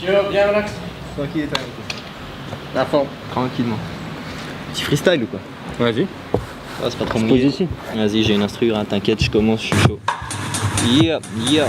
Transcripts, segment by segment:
Tu vas bien relax? Tranquille, La forme. tranquillement. Petit freestyle ou quoi? Vas-y. Ah, c'est pas trop Pose mouillé. ici. Vas-y, j'ai une instru, hein, t'inquiète, je commence, je suis chaud. Yeah, yeah.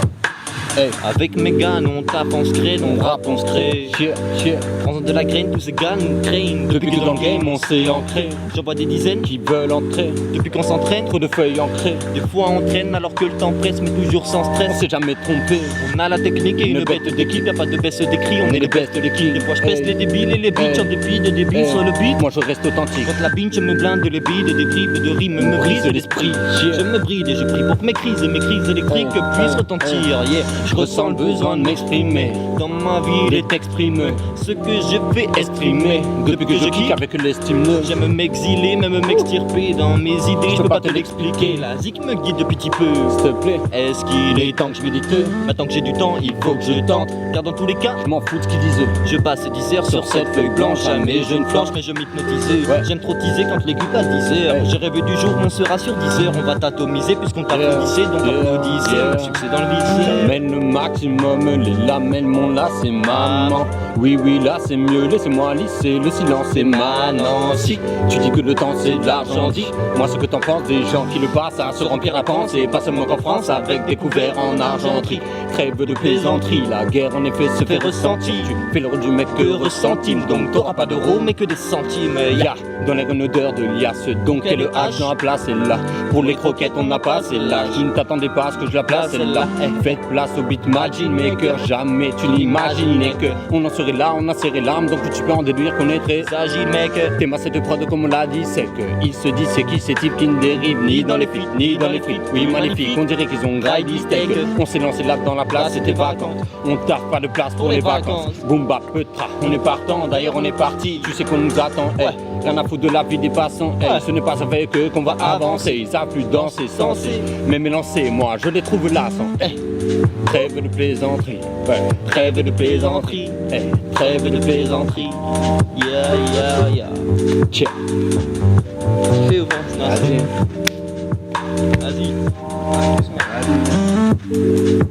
Hey. Avec mes gars, on tape, on se crée, on rappe, on se crée. Cheer, cheer. Prends de la graine, tous ces gars nous craignent. Depuis que dans le game on s'est ancré, J'en vois des dizaines qui veulent entrer. depuis qu'on s'entraîne. Trop de feuilles ancrées, Des fois on traîne alors que le temps presse, mais toujours sans on stress. s'est jamais trompé. On a la technique et une bête d'équipe, y'a pas de baisse d'écrit, on est les bestes de l'équipe. Des fois je pèse les débiles et les beats en dépit des débiles sur le beat. Moi je reste authentique. Quand la binge me blinde, les bides et des bribes de rimes me brisent l'esprit. Je me bride et je prie pour que mes crises électriques puissent retentir. Yeah, je ressens le besoin de m'exprimer. Dans ma vie, il est exprimé. Ce que je fais exprimer. Depuis que je kick avec l'estime neuve. J'aime m'exiler, même m'extirper dans mes idées. Je peux pas te l'expliquer. La zik me guide depuis petit peu. S'il te plaît, Est-ce qu'il est temps que je médite? Maintenant que j'ai du temps, il faut que je tente. Car dans tous les cas, je m'en fous de ce qu'ils disent. je passe 10 heures sur cette feuille blanche. Jamais je ne flanche, mais je m'hypnotise. Ouais. J'aime trop teaser quand l'aiguille passe 10 heures. Ouais. J'ai rêvé du jour où on sera sur 10 heures. On va t'atomiser puisqu'on t'a Yeah. lycée. Donc Yeah. applaudissez. Yeah. Succès dans le lycée. J'amène le maximum, les lamelles, mon là c'est maman. Oui, oui, là c'est mieux, laissez-moi lisser, le silence c'est manant. Si tu dis que le temps c'est de l'argent, dis moi ce que t'en penses des gens qui le passent à se remplir à penser. Pas seulement qu'en France, avec des couverts en argenterie. Trêve de plaisanterie, la guerre en effet se fait ressentir. Tu fais le rôle du mec que ressentime, donc t'auras pas d'euros mais que des centimes. Ya, dans l'air une odeur de liasse, donc quelle hache dans la place est là. Pour les croquettes on n'a pas, c'est là. Je ne t'attendais pas à ce que je la place, celle-là. Faites place au beat Magic Maker, jamais tu n'imaginais que on en serait là, on a serré l'arme, donc tu peux en déduire qu'on est très S'agit mec. T'es massé de prod comme on l'a dit, c'est que il se dit c'est qui ces types qui ne dérivent ni dans les feats, ni dans les frites. Oui magnifique, on dirait qu'ils ont graillé des steaks. On s'est lancé là dans la place, c'était vacant. On taffe pas de place pour les vacances. Boom bap, petra, on est partant, d'ailleurs on est parti. Tu sais qu'on nous attend, rien à foutre de la vie des passants. Ce n'est pas avec eux qu'on va avancer. Ils savent plus danser, sensé, mais m'élancer, moi je les trouve lassants. Trêve de plaisanterie, Trêve de plaisanterie. Trêve de plaisanterie. Yeah, yeah, yeah. Check. Fais au vent, Vas-y. Vas-y. Ouais, doucement.